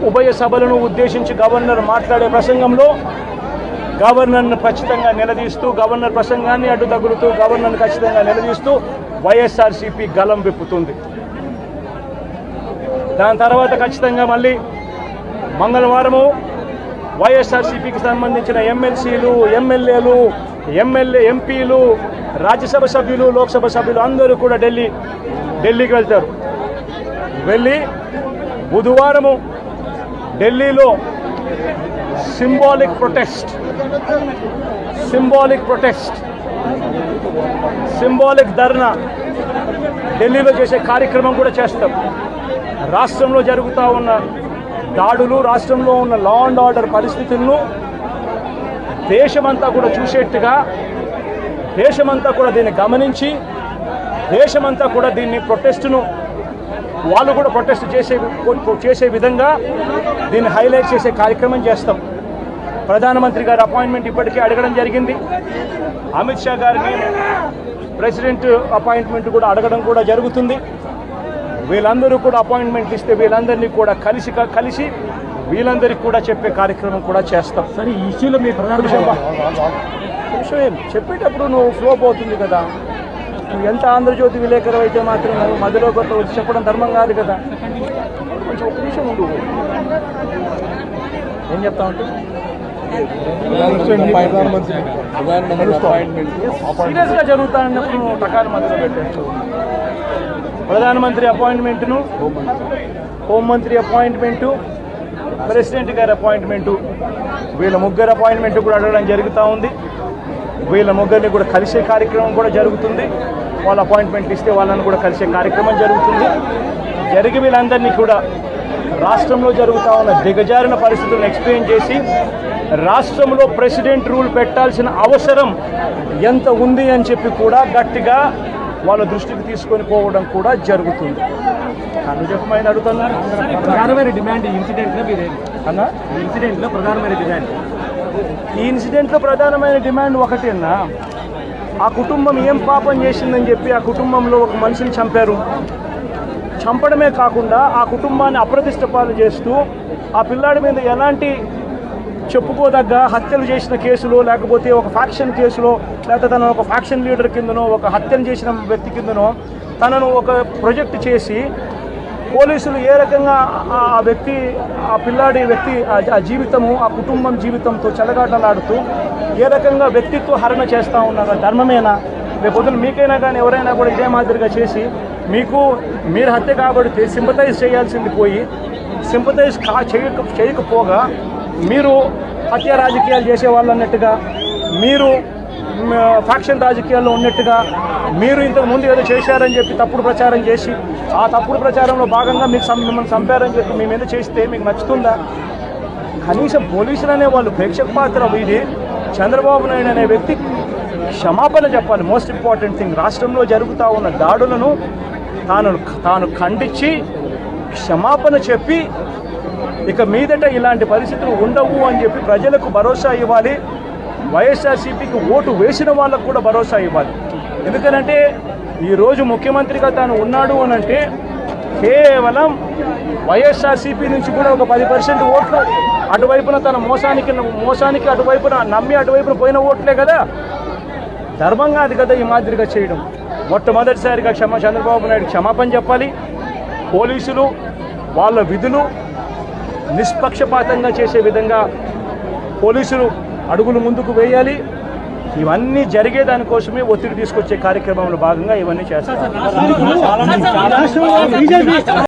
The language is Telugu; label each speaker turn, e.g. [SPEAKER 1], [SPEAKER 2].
[SPEAKER 1] ఉభయ సభలను ఉద్దేశించి గవర్నర్ మాట్లాడే ప్రసంగంలో గవర్నర్ను ఖచ్చితంగా నిలదీస్తూ, గవర్నర్ ప్రసంగాన్ని అడ్డు తగులుతూ, గవర్నర్ను ఖచ్చితంగా నిలదీస్తూ వైఎస్ఆర్సీపీ గలం విప్పుతుంది. దాని తర్వాత ఖచ్చితంగా మళ్ళీ మంగళవారము వైఎస్ఆర్సీపీకి సంబంధించిన ఎమ్మెల్సీలు, ఎమ్మెల్యేలు, ఎంపీలు, రాజ్యసభ సభ్యులు, లోక్సభ సభ్యులు అందరూ కూడా ఢిల్లీకి వెళ్తారు. వెళ్ళి బుధవారము ఢిల్లీలో సింబాలిక్ ధర్నా ఢిల్లీలో చేసే కార్యక్రమం కూడా చేస్తాం. రాష్ట్రంలో జరుగుతూ ఉన్న దాడులు, రాష్ట్రంలో ఉన్న లా అండ్ ఆర్డర్ పరిస్థితులను దేశమంతా కూడా చూసేట్టుగా, దేశమంతా కూడా దీన్ని గమనించి, దేశమంతా కూడా దీన్ని వాళ్ళు కూడా ప్రొటెస్ట్ చేసే విధంగా దీన్ని హైలైట్ చేసే కార్యక్రమం చేస్తాం. ప్రధానమంత్రి గారి అపాయింట్మెంట్ ఇప్పటికే అడగడం జరిగింది. అమిత్ షా గారిని ప్రెసిడెంట్ అపాయింట్మెంట్ కూడా అడగడం కూడా జరుగుతుంది. వీళ్ళందరూ కూడా అపాయింట్మెంట్ ఇస్తే వీళ్ళందరినీ కూడా కలిసి వీళ్ళందరికీ కూడా చెప్పే కార్యక్రమం కూడా చేస్తాం.
[SPEAKER 2] సరే, ఈ ఇష్యూలో మీ ప్రధాన
[SPEAKER 1] విషయం చెప్పేటప్పుడు నువ్వు ఫ్లో పోతుంది కదా. నువ్వు ఎంత ఆంధ్రజ్యోతి విలేకరు అయితే మాత్రం నువ్వు మధ్యలో కొత్త వచ్చి చెప్పడం ధర్మం కాదు కదా. కొంచెం ఒక నిమిషం ఉండు. ఏం చెప్తా ఉంటే సీరియస్గా జరుగుతానన్నప్పుడు నువ్వు టకాలు మధ్యలో పెట్టచ్చు. ప్రధానమంత్రి అపాయింట్మెంట్ను, హోంమంత్రి అపాయింట్మెంటు, ప్రెసిడెంట్ గారి అపాయింట్మెంటు, వీళ్ళ ముగ్గురు అపాయింట్మెంట్ కూడా అడగడం జరుగుతూ ఉంది. వీళ్ళ ముగ్గురిని కూడా కలిసే కార్యక్రమం కూడా జరుగుతుంది. వాళ్ళ అపాయింట్మెంట్ ఇస్తే వాళ్ళని కూడా కలిసే కార్యక్రమం జరుగుతుంది. జరిగి వీళ్ళందరినీ కూడా రాష్ట్రంలో జరుగుతూ ఉన్న దిగజారిన పరిస్థితులను ఎక్స్ప్లెయిన్ చేసి రాష్ట్రంలో ప్రెసిడెంట్ రూల్ పెట్టాల్సిన అవసరం ఎంత ఉంది అని చెప్పి కూడా గట్టిగా వాళ్ళ దృష్టికి తీసుకొని పోవడం కూడా జరుగుతుంది. అనుజకమైన అడుగుతున్నారు.
[SPEAKER 2] ప్రధానమైన డిమాండ్ ఈ
[SPEAKER 1] ఇన్సిడెంట్లో ప్రధానమైన డిమాండ్ ఒకటేనా, ఆ కుటుంబం ఏం పాపం చేసిందని చెప్పి ఆ కుటుంబంలో ఒక మనిషిని చంపారు. చంపడమే కాకుండా ఆ కుటుంబాన్ని అప్రతిష్ట పాలు చేస్తూ ఆ పిల్లాడి మీద ఎలాంటి చెప్పుకోదగ్గ హత్యలు చేసిన కేసులో, లేకపోతే ఒక ఫ్యాక్షన్ కేసులో, లేకపోతే తనను ఒక ఫ్యాక్షన్ లీడర్ కిందనో, ఒక హత్యలు చేసిన వ్యక్తి కిందనో తనను ఒక ప్రొజెక్ట్ చేసి పోలీసులు ఏ రకంగా ఆ వ్యక్తి, ఆ పిల్లాడి వ్యక్తి ఆ జీవితము, ఆ కుటుంబం జీవితంతో చెలగాటలాడుతూ ఏ రకంగా వ్యక్తిత్వ హరణ చేస్తూ ఉన్నారు. ధర్మమేనా? రేపొద్దున మీకైనా కానీ ఎవరైనా కూడా ఇదే మాదిరిగా చేసి మీరు హత్య కాబడితే సింపతైజ్ చేయాల్సింది పోయి సింపతైజ్ చేయకపోగా మీరు హత్య రాజకీయాలు చేసేవాళ్ళు అన్నట్టుగా, మీరు ఫ్యాక్షన్ రాజకీయాల్లో ఉన్నట్టుగా, మీరు ఇంతకు ముందు ఏదో చేశారని చెప్పి తప్పుడు ప్రచారం చేసి ఆ తప్పుడు ప్రచారంలో భాగంగా మిమ్మల్ని చంపారని చెప్పి మీ మీద చేస్తే మీకు నచ్చుతుందా? కనీసం పోలీసులు అనే వాళ్ళు ప్రేక్షక పాత్ర వీడి చంద్రబాబు నాయుడు అనే వ్యక్తి క్షమాపణ చెప్పాలి. మోస్ట్ ఇంపార్టెంట్ థింగ్, రాష్ట్రంలో జరుగుతూ ఉన్న దాడులను తాను ఖండించి క్షమాపణ చెప్పి ఇక మీదట ఇలాంటి పరిస్థితులు ఉండవు అని చెప్పి ప్రజలకు భరోసా ఇవ్వాలి. వైఎస్ఆర్సీపీకి ఓటు వేసిన వాళ్ళకు కూడా భరోసా ఇవ్వాలి. ఎందుకనంటే ఈరోజు ముఖ్యమంత్రిగా తాను ఉన్నాడు అనంటే కేవలం వైఎస్ఆర్సీపీ నుంచి కూడా ఒక 10% ఓట్లు అటువైపున తన మోసానికి అటువైపున నమ్మి అటువైపున పోయిన ఓట్లే కదా. ధర్మంగా అది కదా ఈ మాదిరిగా చేయడం. మొట్టమొదటిసారిగా చంద్రబాబు నాయుడు క్షమాపణ చెప్పాలి. పోలీసులు వాళ్ళ విధులు నిష్పక్షపాతంగా చేసే విధంగా పోలీసులు అడుగులు ముందుకు వేయాలి. ఇవన్నీ జరిగేదానికోసమే ఒత్తిడి తీసుకొచ్చే కార్యక్రమంలో భాగంగా ఇవన్నీ చేస్తారు.